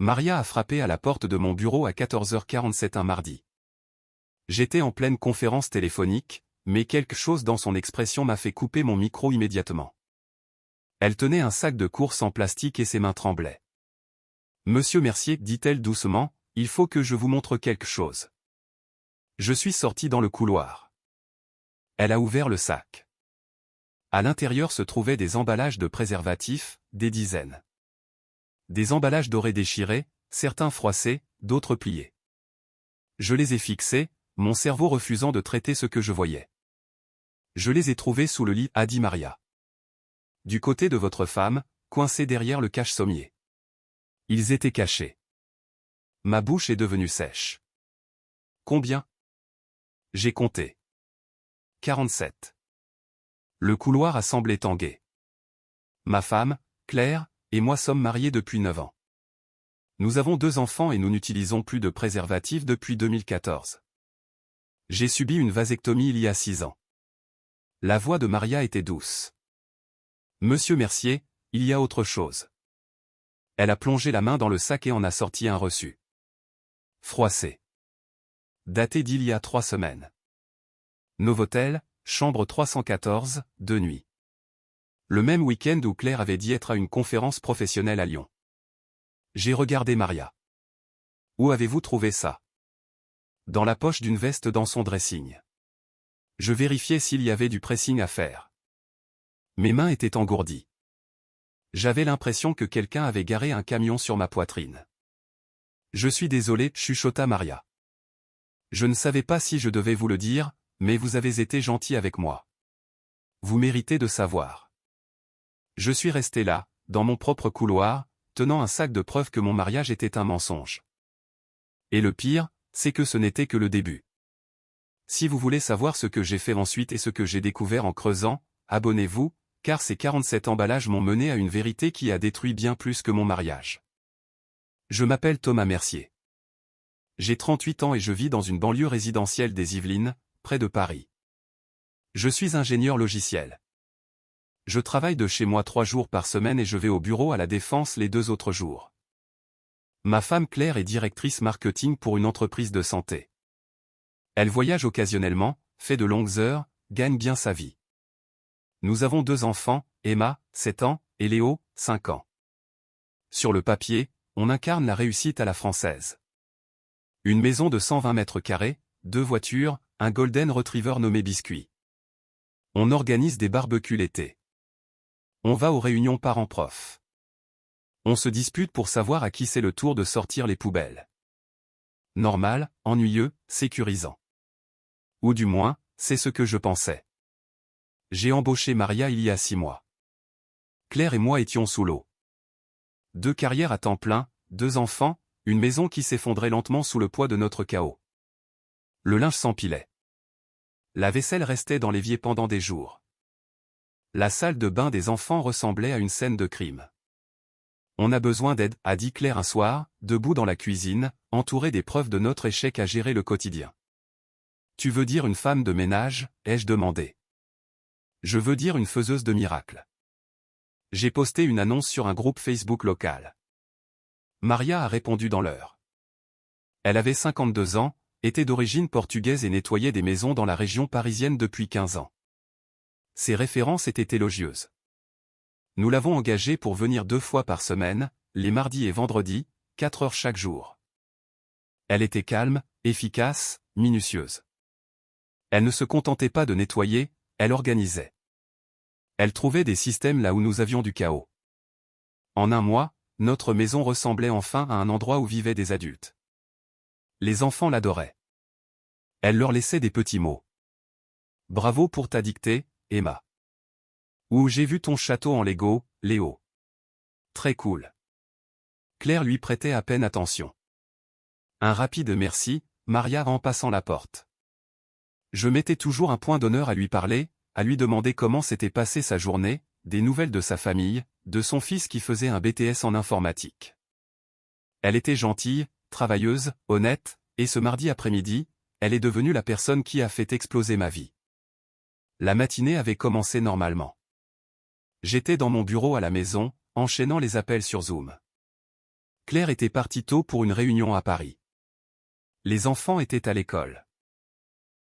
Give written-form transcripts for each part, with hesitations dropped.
Maria a frappé à la porte de mon bureau à 14h47 un mardi. J'étais en pleine conférence téléphonique, mais quelque chose dans son expression m'a fait couper mon micro immédiatement. Elle tenait un sac de courses en plastique et ses mains tremblaient. « Monsieur Mercier, dit-elle doucement, il faut que je vous montre quelque chose. » Je suis sorti dans le couloir. Elle a ouvert le sac. À l'intérieur se trouvaient des emballages de préservatifs, des dizaines. Des emballages dorés déchirés, certains froissés, d'autres pliés. Je les ai fixés, mon cerveau refusant de traiter ce que je voyais. « Je les ai trouvés sous le lit, a dit Maria. Du côté de votre femme, coincés derrière le cache-sommier. Ils étaient cachés. » Ma bouche est devenue sèche. « Combien ? » J'ai compté. 47. Le couloir a semblé tanguer. Ma femme, Claire, et moi sommes mariés depuis 9 ans. Nous avons 2 enfants et nous n'utilisons plus de préservatifs depuis 2014. J'ai subi une vasectomie il y a 6 ans. La voix de Maria était douce. « Monsieur Mercier, il y a autre chose. » Elle a plongé la main dans le sac et en a sorti un reçu. Froissé. Daté d'il y a 3 semaines. Novotel, chambre 314, de nuit. Le même week-end où Claire avait dit être à une conférence professionnelle à Lyon. J'ai regardé Maria. « Où avez-vous trouvé ça ?» Dans la poche d'une veste dans son dressing. Je vérifiais s'il y avait du pressing à faire. Mes mains étaient engourdies. J'avais l'impression que quelqu'un avait garé un camion sur ma poitrine. « Je suis désolé, chuchota Maria. Je ne savais pas si je devais vous le dire, mais vous avez été gentil avec moi. Vous méritez de savoir. » Je suis resté là, dans mon propre couloir, tenant un sac de preuves que mon mariage était un mensonge. Et le pire, c'est que ce n'était que le début. Si vous voulez savoir ce que j'ai fait ensuite et ce que j'ai découvert en creusant, abonnez-vous, car ces 47 emballages m'ont mené à une vérité qui a détruit bien plus que mon mariage. Je m'appelle Thomas Mercier. J'ai 38 ans et je vis dans une banlieue résidentielle des Yvelines, près de Paris. Je suis ingénieur logiciel. Je travaille de chez moi 3 jours par semaine et je vais au bureau à La Défense les 2 autres jours. Ma femme Claire est directrice marketing pour une entreprise de santé. Elle voyage occasionnellement, fait de longues heures, gagne bien sa vie. Nous avons 2 enfants, Emma, 7 ans, et Léo, 5 ans. Sur le papier, on incarne la réussite à la française. Une maison de 120 mètres carrés, 2 voitures, un golden retriever nommé Biscuit. On organise des barbecues l'été. On va aux réunions parents-prof. On se dispute pour savoir à qui c'est le tour de sortir les poubelles. Normal, ennuyeux, sécurisant. Ou du moins, c'est ce que je pensais. J'ai embauché Maria il y a 6 mois. Claire et moi étions sous l'eau. 2 carrières à temps plein, 2 enfants, une maison qui s'effondrait lentement sous le poids de notre chaos. Le linge s'empilait. La vaisselle restait dans l'évier pendant des jours. La salle de bain des enfants ressemblait à une scène de crime. On a besoin d'aide, a dit Claire un soir, debout dans la cuisine, entourée des preuves de notre échec à gérer le quotidien. Tu veux dire une femme de ménage, ai-je demandé. Je veux dire une faiseuse de miracles. J'ai posté une annonce sur un groupe Facebook local. Maria a répondu dans l'heure. Elle avait 52 ans, était d'origine portugaise et nettoyait des maisons dans la région parisienne depuis 15 ans. Ses références étaient élogieuses. Nous l'avons engagée pour venir 2 fois par semaine, les mardis et vendredis, 4 heures chaque jour. Elle était calme, efficace, minutieuse. Elle ne se contentait pas de nettoyer, elle organisait. Elle trouvait des systèmes là où nous avions du chaos. En un mois, notre maison ressemblait enfin à un endroit où vivaient des adultes. Les enfants l'adoraient. Elle leur laissait des petits mots. Bravo pour ta dictée, Emma. Ou j'ai vu ton château en Lego, Léo. Très cool. Claire lui prêtait à peine attention. Un rapide merci, Maria en passant la porte. Je mettais toujours un point d'honneur à lui parler, à lui demander comment s'était passée sa journée, des nouvelles de sa famille, de son fils qui faisait un BTS en informatique. Elle était gentille, travailleuse, honnête, et ce mardi après-midi, elle est devenue la personne qui a fait exploser ma vie. La matinée avait commencé normalement. J'étais dans mon bureau à la maison, enchaînant les appels sur Zoom. Claire était partie tôt pour une réunion à Paris. Les enfants étaient à l'école.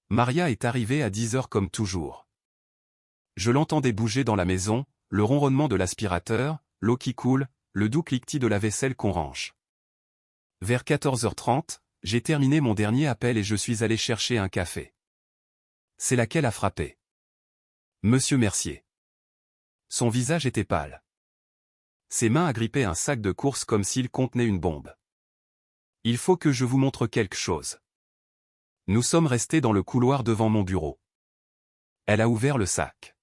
Maria est arrivée à 10 heures comme toujours. Je l'entendais bouger dans la maison, le ronronnement de l'aspirateur, l'eau qui coule, le doux cliquetis de la vaisselle qu'on range. Vers 14h30, j'ai terminé mon dernier appel et je suis allé chercher un café. C'est laquelle a frappé. Monsieur Mercier. Son visage était pâle. Ses mains agrippaient un sac de course comme s'il contenait une bombe. Il faut que je vous montre quelque chose. Nous sommes restés dans le couloir devant mon bureau. Elle a ouvert le sac.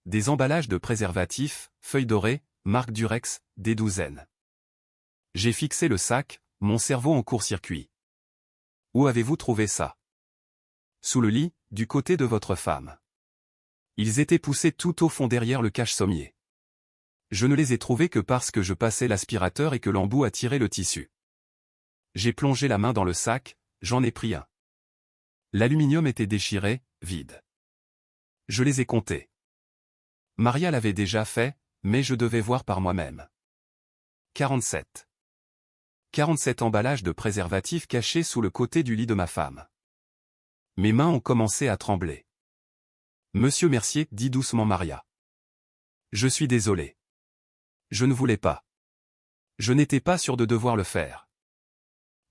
Des emballages de préservatifs, feuilles dorées, marque Durex, des douzaines. J'ai fixé le sac, mon cerveau en court-circuit. Où avez-vous trouvé ça? Sous le lit, du côté de votre femme. Ils étaient poussés tout au fond derrière le cache-sommier. Je ne les ai trouvés que parce que je passais l'aspirateur et que l'embout a tiré le tissu. J'ai plongé la main dans le sac, j'en ai pris un. L'aluminium était déchiré, vide. Je les ai comptés. Maria l'avait déjà fait, mais je devais voir par moi-même. 47. 47 emballages de préservatifs cachés sous le côté du lit de ma femme. Mes mains ont commencé à trembler. Monsieur Mercier, dit doucement Maria. Je suis désolé. Je ne voulais pas. Je n'étais pas sûr de devoir le faire.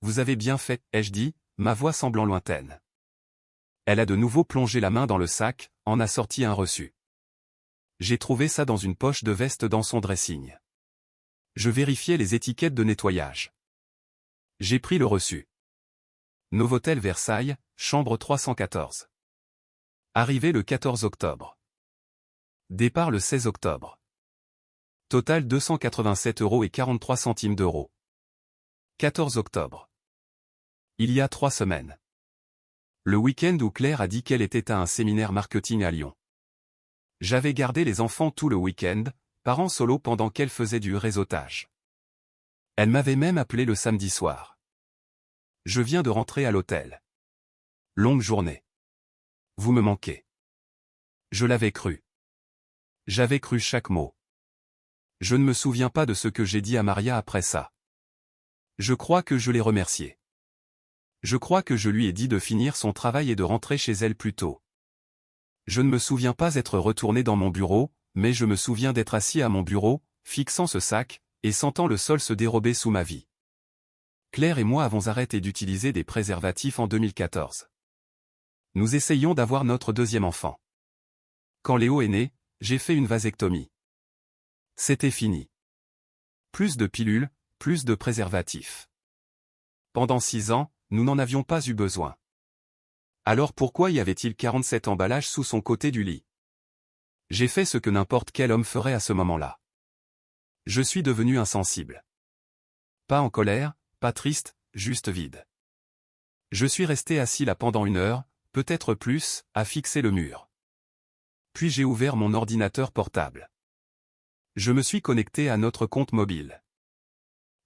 Vous avez bien fait, ai-je dit, ma voix semblant lointaine. Elle a de nouveau plongé la main dans le sac, en a sorti un reçu. J'ai trouvé ça dans une poche de veste dans son dressing. Je vérifiais les étiquettes de nettoyage. J'ai pris le reçu. Novotel Versailles, chambre 314. Arrivé le 14 octobre. Départ le 16 octobre. Total 287,43 €. 14 octobre. Il y a 3 semaines. Le week-end où Claire a dit qu'elle était à un séminaire marketing à Lyon. J'avais gardé les enfants tout le week-end, parents solo pendant qu'elle faisait du réseautage. Elle m'avait même appelé le samedi soir. Je viens de rentrer à l'hôtel. Longue journée. Vous me manquez. Je l'avais cru. J'avais cru chaque mot. Je ne me souviens pas de ce que j'ai dit à Maria après ça. Je crois que je l'ai remerciée. Je crois que je lui ai dit de finir son travail et de rentrer chez elle plus tôt. Je ne me souviens pas être retourné dans mon bureau, mais je me souviens d'être assis à mon bureau, fixant ce sac, et sentant le sol se dérober sous ma vie. Claire et moi avons arrêté d'utiliser des préservatifs en 2014. Nous essayons d'avoir notre deuxième enfant. Quand Léo est né, j'ai fait une vasectomie. C'était fini. Plus de pilules, plus de préservatifs. Pendant 6 ans, nous n'en avions pas eu besoin. Alors pourquoi y avait-il 47 emballages sous son côté du lit? J'ai fait ce que n'importe quel homme ferait à ce moment-là. Je suis devenu insensible. Pas en colère, pas triste, juste vide. Je suis resté assis là pendant 1 heure, peut-être plus, à fixer le mur. Puis j'ai ouvert mon ordinateur portable. Je me suis connecté à notre compte mobile.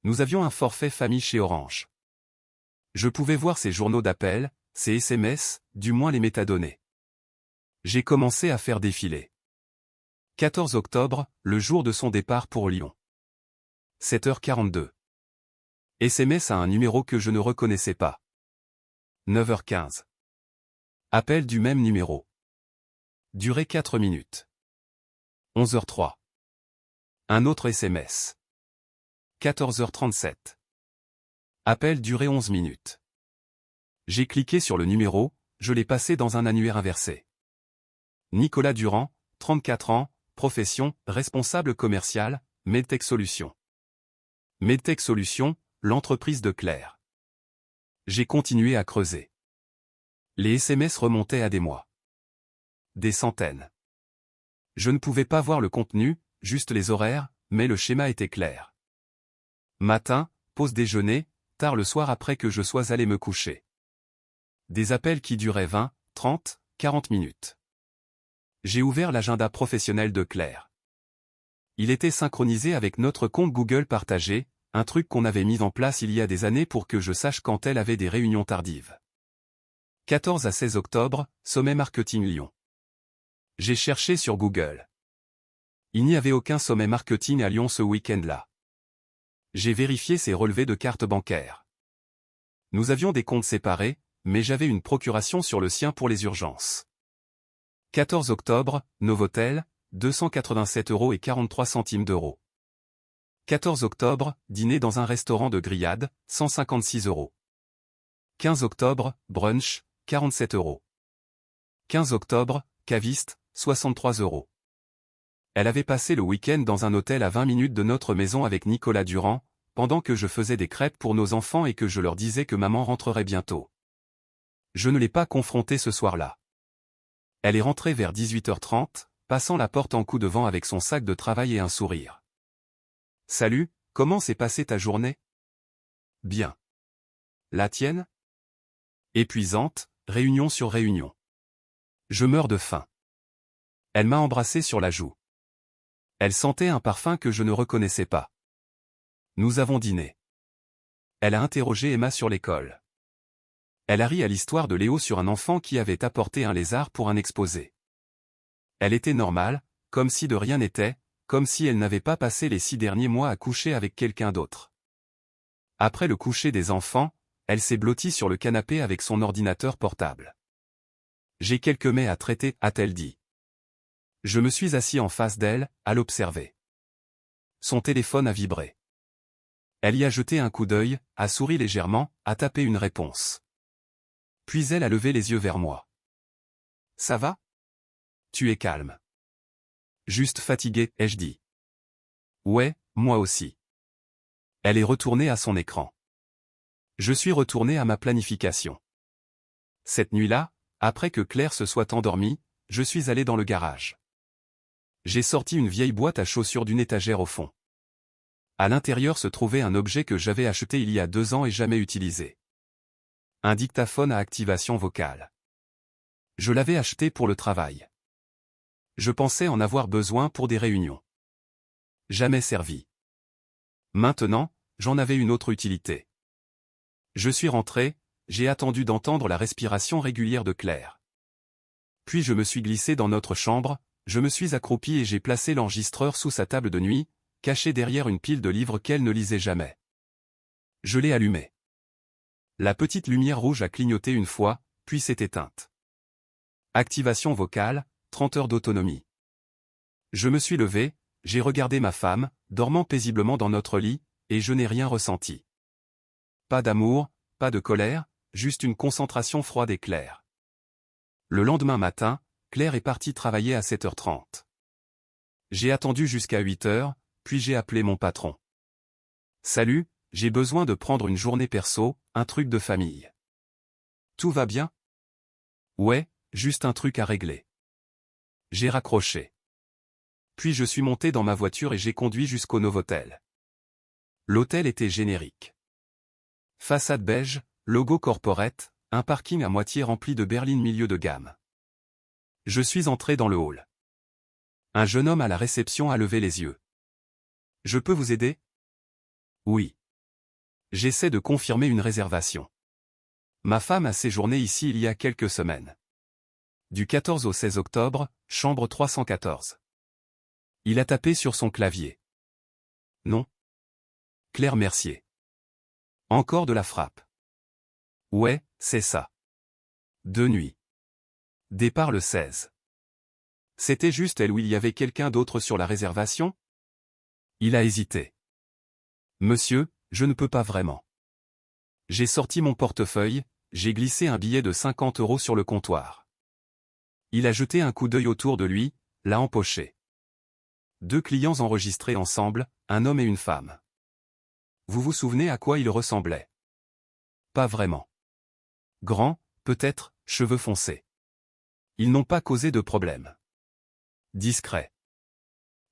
Nous avions un forfait famille chez Orange. Je pouvais voir ses journaux d'appel, ses SMS, du moins les métadonnées. J'ai commencé à faire défiler. 14 octobre, le jour de son départ pour Lyon. 7h42. SMS à un numéro que je ne reconnaissais pas. 9h15. Appel du même numéro. Durée 4 minutes. 11h03. Un autre SMS. 14h37. Appel duré 11 minutes. J'ai cliqué sur le numéro, je l'ai passé dans un annuaire inversé. Nicolas Durand, 34 ans, profession, responsable commercial, Medtech Solutions. Medtech Solutions, l'entreprise de Claire. J'ai continué à creuser. Les SMS remontaient à des mois. Des centaines. Je ne pouvais pas voir le contenu, juste les horaires, mais le schéma était clair. Matin, pause déjeuner, tard le soir après que je sois allé me coucher. Des appels qui duraient 20, 30, 40 minutes. J'ai ouvert l'agenda professionnel de Claire. Il était synchronisé avec notre compte Google partagé, un truc qu'on avait mis en place il y a des années pour que je sache quand elle avait des réunions tardives. 14 à 16 octobre, sommet marketing Lyon. J'ai cherché sur Google. Il n'y avait aucun sommet marketing à Lyon ce week-end-là. J'ai vérifié ses relevés de carte bancaire. Nous avions des comptes séparés, mais j'avais une procuration sur le sien pour les urgences. 14 octobre, Novotel, 287,43 €. 14 octobre, dîner dans un restaurant de grillade, 156 €. 15 octobre, brunch, 47 €. 15 octobre, caviste, 63 €. Elle avait passé le week-end dans un hôtel à 20 minutes de notre maison avec Nicolas Durand, pendant que je faisais des crêpes pour nos enfants et que je leur disais que maman rentrerait bientôt. Je ne l'ai pas confrontée ce soir-là. Elle est rentrée vers 18h30, passant la porte en coup de vent avec son sac de travail et un sourire. « Salut, comment s'est passée ta journée ? » « Bien. » « La tienne ? » Épuisante, réunion sur réunion. Je meurs de faim. Elle m'a embrassé sur la joue. Elle sentait un parfum que je ne reconnaissais pas. Nous avons dîné. Elle a interrogé Emma sur l'école. Elle a ri à l'histoire de Léo sur un enfant qui avait apporté un lézard pour un exposé. Elle était normale, comme si de rien n'était, comme si elle n'avait pas passé les 6 derniers mois à coucher avec quelqu'un d'autre. Après le coucher des enfants, elle s'est blottie sur le canapé avec son ordinateur portable. « J'ai quelques mets à traiter », a-t-elle dit. Je me suis assis en face d'elle, à l'observer. Son téléphone a vibré. Elle y a jeté un coup d'œil, a souri légèrement, a tapé une réponse. Puis elle a levé les yeux vers moi. « Ça va ? Tu es calme. »« Juste fatigué, ai-je dit. »« Ouais, moi aussi. » Elle est retournée à son écran. Je suis retourné à ma planification. Cette nuit-là, après que Claire se soit endormie, je suis allé dans le garage. J'ai sorti une vieille boîte à chaussures d'une étagère au fond. À l'intérieur se trouvait un objet que j'avais acheté il y a 2 ans et jamais utilisé. Un dictaphone à activation vocale. Je l'avais acheté pour le travail. Je pensais en avoir besoin pour des réunions. Jamais servi. Maintenant, j'en avais une autre utilité. Je suis rentré, j'ai attendu d'entendre la respiration régulière de Claire. Puis je me suis glissé dans notre chambre, je me suis accroupi et j'ai placé l'enregistreur sous sa table de nuit, caché derrière une pile de livres qu'elle ne lisait jamais. Je l'ai allumé. La petite lumière rouge a clignoté une fois, puis s'est éteinte. Activation vocale, 30 heures d'autonomie. Je me suis levé, j'ai regardé ma femme, dormant paisiblement dans notre lit, et je n'ai rien ressenti. Pas d'amour, pas de colère, juste une concentration froide et claire. Le lendemain matin, Claire est partie travailler à 7h30. J'ai attendu jusqu'à 8h, puis j'ai appelé mon patron. « Salut, j'ai besoin de prendre une journée perso, un truc de famille. »« Tout va bien ? » ?»« Ouais, juste un truc à régler. » J'ai raccroché. Puis je suis monté dans ma voiture et j'ai conduit jusqu'au Novotel. L'hôtel était générique. Façade beige, logo corporate, un parking à moitié rempli de berlines milieu de gamme. Je suis entré dans le hall. Un jeune homme à la réception a levé les yeux. « Je peux vous aider ? » ? Oui. J'essaie de confirmer une réservation. Ma femme a séjourné ici il y a quelques semaines. Du 14 au 16 octobre, chambre 314. Il a tapé sur son clavier. Non. Claire Mercier. Encore de la frappe. Ouais, c'est ça. 2 nuits. Départ le 16. C'était juste elle ou il y avait quelqu'un d'autre sur la réservation ? Il a hésité. Monsieur, je ne peux pas vraiment. J'ai sorti mon portefeuille, j'ai glissé un billet de 50 € sur le comptoir. Il a jeté un coup d'œil autour de lui, l'a empoché. 2 clients enregistrés ensemble, un homme et une femme. Vous vous souvenez à quoi ils ressemblaient ? Pas vraiment. Grand, peut-être, cheveux foncés. Ils n'ont pas causé de problème. Discret.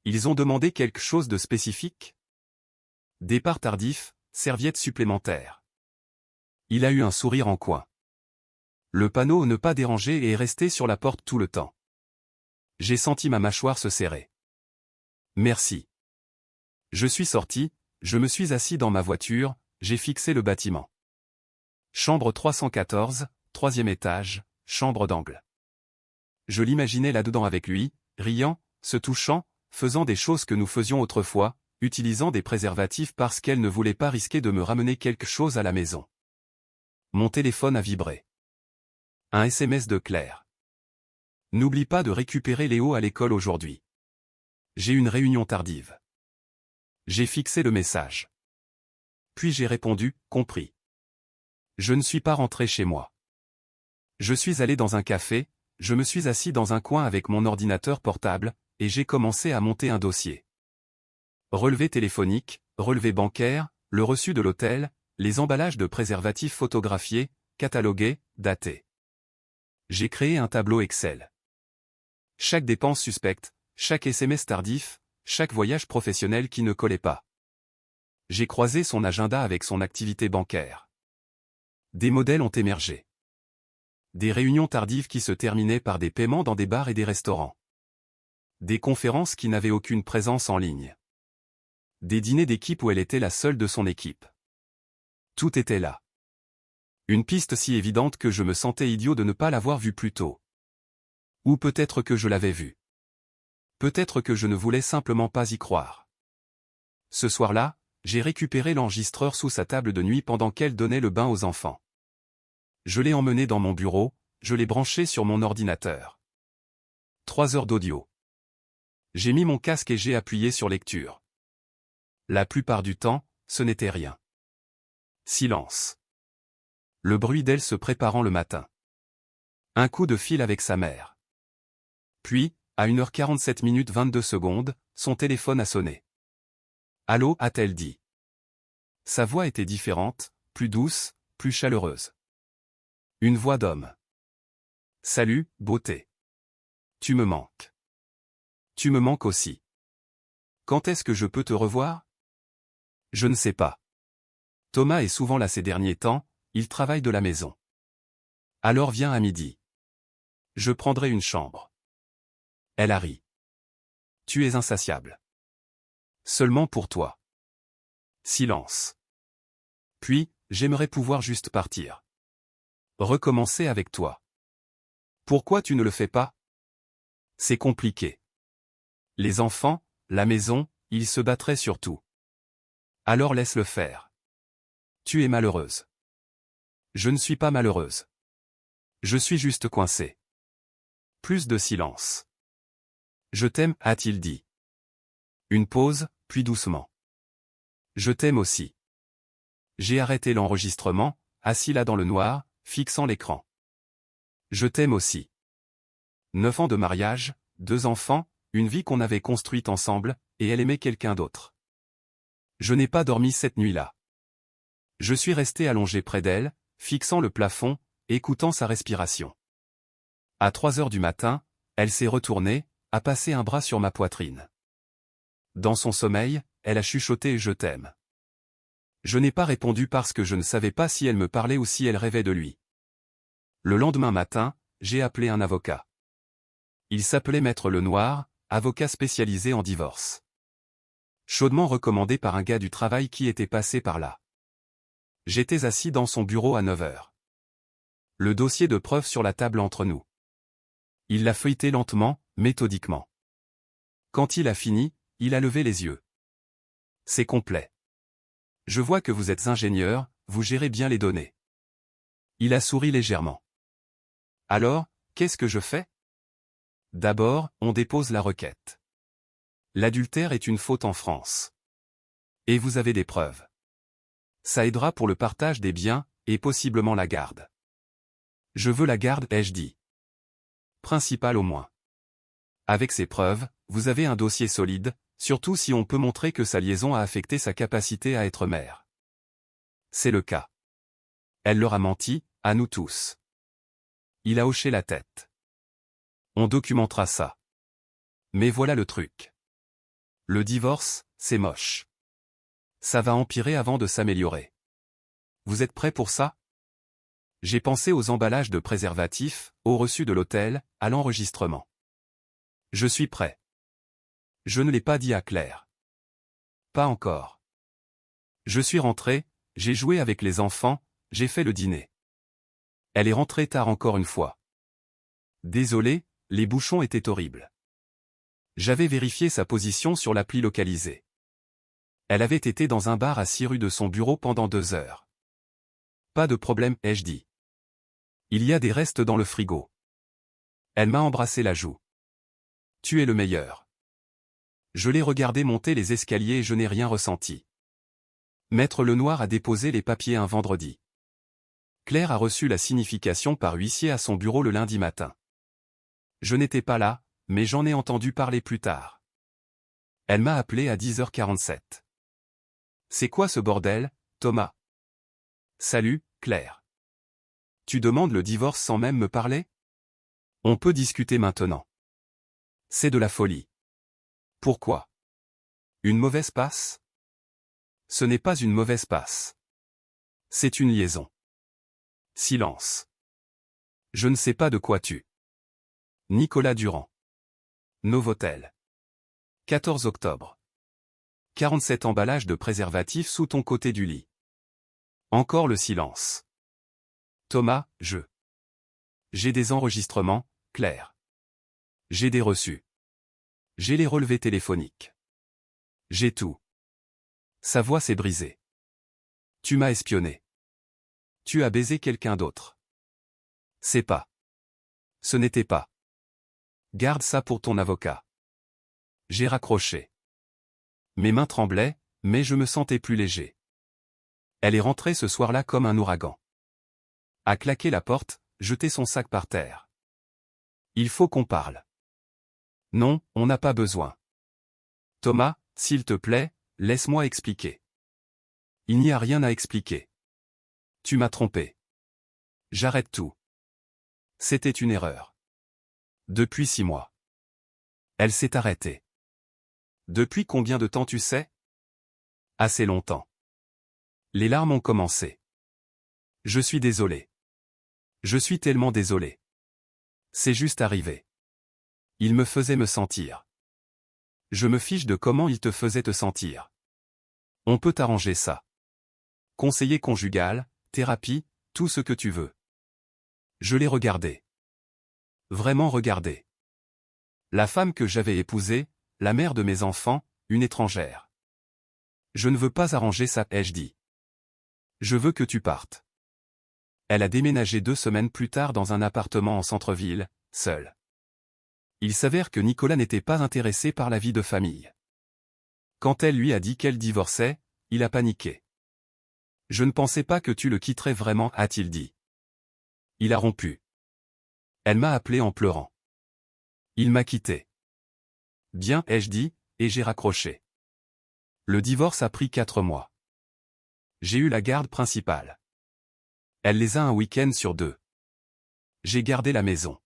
Ils ont demandé quelque chose de spécifique ? Départ tardif, serviette supplémentaire. Il a eu un sourire en coin. Le panneau « Ne pas déranger » est resté sur la porte tout le temps. J'ai senti ma mâchoire se serrer. Merci. Je suis sorti, je me suis assis dans ma voiture, j'ai fixé le bâtiment. Chambre 314, 3e étage, chambre d'angle. Je l'imaginais là-dedans avec lui, riant, se touchant, faisant des choses que nous faisions autrefois, utilisant des préservatifs parce qu'elle ne voulait pas risquer de me ramener quelque chose à la maison. Mon téléphone a vibré. Un SMS de Claire. N'oublie pas de récupérer Léo à l'école aujourd'hui. J'ai une réunion tardive. J'ai fixé le message. Puis j'ai répondu, compris. Je ne suis pas rentré chez moi. Je suis allé dans un café, je me suis assis dans un coin avec mon ordinateur portable, et j'ai commencé à monter un dossier. Relevé téléphonique, relevé bancaire, le reçu de l'hôtel, les emballages de préservatifs photographiés, catalogués, datés. J'ai créé un tableau Excel. Chaque dépense suspecte, chaque SMS tardif, chaque voyage professionnel qui ne collait pas. J'ai croisé son agenda avec son activité bancaire. Des modèles ont émergé. Des réunions tardives qui se terminaient par des paiements dans des bars et des restaurants. Des conférences qui n'avaient aucune présence en ligne. Des dîners d'équipe où elle était la seule de son équipe. Tout était là. Une piste si évidente que je me sentais idiot de ne pas l'avoir vue plus tôt. Ou peut-être que je l'avais vue. Peut-être que je ne voulais simplement pas y croire. Ce soir-là, j'ai récupéré l'enregistreur sous sa table de nuit pendant qu'elle donnait le bain aux enfants. Je l'ai emmené dans mon bureau, je l'ai branché sur mon ordinateur. 3 heures d'audio. J'ai mis mon casque et j'ai appuyé sur lecture. La plupart du temps, ce n'était rien. Silence. Le bruit d'elle se préparant le matin. Un coup de fil avec sa mère. Puis, à 1h47 22 secondes, son téléphone a sonné. Allô, a-t-elle dit. Sa voix était différente, plus douce, plus chaleureuse. Une voix d'homme. Salut, beauté. Tu me manques. Tu me manques aussi. Quand est-ce que je peux te revoir? Je ne sais pas. Thomas est souvent là ces derniers temps, il travaille de la maison. Alors viens à midi. Je prendrai une chambre. Elle a ri. Tu es insatiable. Seulement pour toi. Silence. Puis, j'aimerais pouvoir juste partir. Recommencer avec toi. Pourquoi tu ne le fais pas? C'est compliqué. Les enfants, la maison, ils se battraient sur tout. Alors laisse-le faire. Tu es malheureuse. Je ne suis pas malheureuse. Je suis juste coincée. Plus de silence. Je t'aime, a-t-il dit. Une pause, puis doucement. Je t'aime aussi. J'ai arrêté l'enregistrement, assis là dans le noir, fixant l'écran. Je t'aime aussi. 9 ans de mariage, 2 enfants, une vie qu'on avait construite ensemble, et elle aimait quelqu'un d'autre. Je n'ai pas dormi cette nuit-là. Je suis resté allongé près d'elle, fixant le plafond, écoutant sa respiration. À 3 heures du matin, elle s'est retournée, a passé un bras sur ma poitrine. Dans son sommeil, elle a chuchoté « Je t'aime ». Je n'ai pas répondu parce que je ne savais pas si elle me parlait ou si elle rêvait de lui. Le lendemain matin, j'ai appelé un avocat. Il s'appelait Maître Lenoir, avocat spécialisé en divorce. Chaudement recommandé par un gars du travail qui était passé par là. J'étais assis dans son bureau à 9 heures. Le dossier de preuve sur la table entre nous. Il l'a feuilleté lentement, méthodiquement. Quand il a fini, il a levé les yeux. C'est complet. Je vois que vous êtes ingénieur, vous gérez bien les données. Il a souri légèrement. Alors, qu'est-ce que je fais? D'abord, on dépose la requête. L'adultère est une faute en France. Et vous avez des preuves. Ça aidera pour le partage des biens, et possiblement la garde. Je veux la garde, ai-je dit. Principale au moins. Avec ces preuves, vous avez un dossier solide, surtout si on peut montrer que sa liaison a affecté sa capacité à être mère. C'est le cas. Elle leur a menti, à nous tous. Il a hoché la tête. On documentera ça. Mais voilà le truc. Le divorce, c'est moche. Ça va empirer avant de s'améliorer. Vous êtes prêts pour ça? J'ai pensé aux emballages de préservatifs, au reçu de l'hôtel, à l'enregistrement. Je suis prêt. Je ne l'ai pas dit à Claire. Pas encore. Je suis rentré, j'ai joué avec les enfants, j'ai fait le dîner. Elle est rentrée tard encore une fois. Désolé, les bouchons étaient horribles. J'avais vérifié sa position sur l'appli localisée. Elle avait été dans un bar à 6 rue de son bureau pendant 2 heures. Pas de problème, ai-je dit. Il y a des restes dans le frigo. Elle m'a embrassé la joue. Tu es le meilleur. Je l'ai regardé monter les escaliers et je n'ai rien ressenti. Maître Lenoir a déposé les papiers un vendredi. Claire a reçu la signification par huissier à son bureau le lundi matin. Je n'étais pas là, mais j'en ai entendu parler plus tard. Elle m'a appelé à 10h47. C'est quoi ce bordel, Thomas? Salut, Claire. Tu demandes le divorce sans même me parler? On peut discuter maintenant. C'est de la folie. Pourquoi? Une mauvaise passe? Ce n'est pas une mauvaise passe. C'est une liaison. Silence. Je ne sais pas de quoi tu. Nicolas Durand. Novotel. 14 octobre. 47 emballages de préservatifs sous ton côté du lit. Encore le silence. Thomas, J'ai des enregistrements, Claire. J'ai des reçus. J'ai les relevés téléphoniques. J'ai tout. Sa voix s'est brisée. Tu m'as espionné. Tu as baisé quelqu'un d'autre. C'est pas. Ce n'était pas. Garde ça pour ton avocat. J'ai raccroché. Mes mains tremblaient, mais je me sentais plus léger. Elle est rentrée ce soir-là comme un ouragan. A claqué la porte, jeté son sac par terre. Il faut qu'on parle. Non, on n'a pas besoin. Thomas, s'il te plaît, laisse-moi expliquer. Il n'y a rien à expliquer. Tu m'as trompé. J'arrête tout. C'était une erreur. Depuis 6 mois. Elle s'est arrêtée. Depuis combien de temps tu sais? Assez longtemps. Les larmes ont commencé. Je suis désolé. Je suis tellement désolé. C'est juste arrivé. Il me faisait me sentir. Je me fiche de comment il te faisait te sentir. On peut arranger ça. Conseiller conjugal, thérapie, tout ce que tu veux. Je l'ai regardé. Vraiment regardé. La femme que j'avais épousée, la mère de mes enfants, une étrangère. Je ne veux pas arranger ça, ai-je dit. Je veux que tu partes. Elle a déménagé 2 semaines plus tard dans un appartement en centre-ville, seule. Il s'avère que Nicolas n'était pas intéressé par la vie de famille. Quand elle lui a dit qu'elle divorçait, il a paniqué. Je ne pensais pas que tu le quitterais vraiment, a-t-il dit. Il a rompu. Elle m'a appelé en pleurant. Il m'a quitté. Bien, ai-je dit, et j'ai raccroché. Le divorce a pris 4 mois. J'ai eu la garde principale. Elle les a un week-end sur 2. J'ai gardé la maison.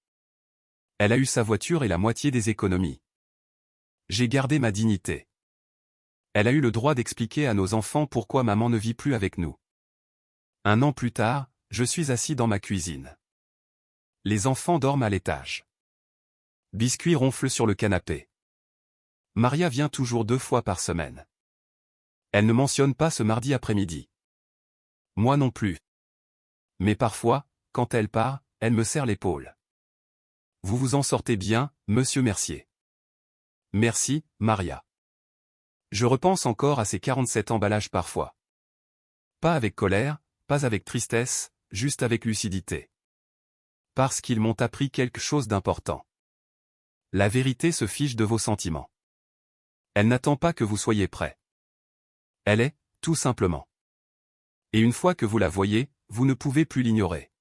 Elle a eu sa voiture et la moitié des économies. J'ai gardé ma dignité. Elle a eu le droit d'expliquer à nos enfants pourquoi maman ne vit plus avec nous. 1 an plus tard, je suis assis dans ma cuisine. Les enfants dorment à l'étage. Biscuits ronflent sur le canapé. Maria vient toujours 2 fois par semaine. Elle ne mentionne pas ce mardi après-midi. Moi non plus. Mais parfois, quand elle part, elle me serre l'épaule. Vous vous en sortez bien, monsieur Mercier. Merci, Maria. Je repense encore à ces 47 emballages parfois. Pas avec colère, pas avec tristesse, juste avec lucidité. Parce qu'ils m'ont appris quelque chose d'important. La vérité se fiche de vos sentiments. Elle n'attend pas que vous soyez prêt. Elle est, tout simplement. Et une fois que vous la voyez, vous ne pouvez plus l'ignorer.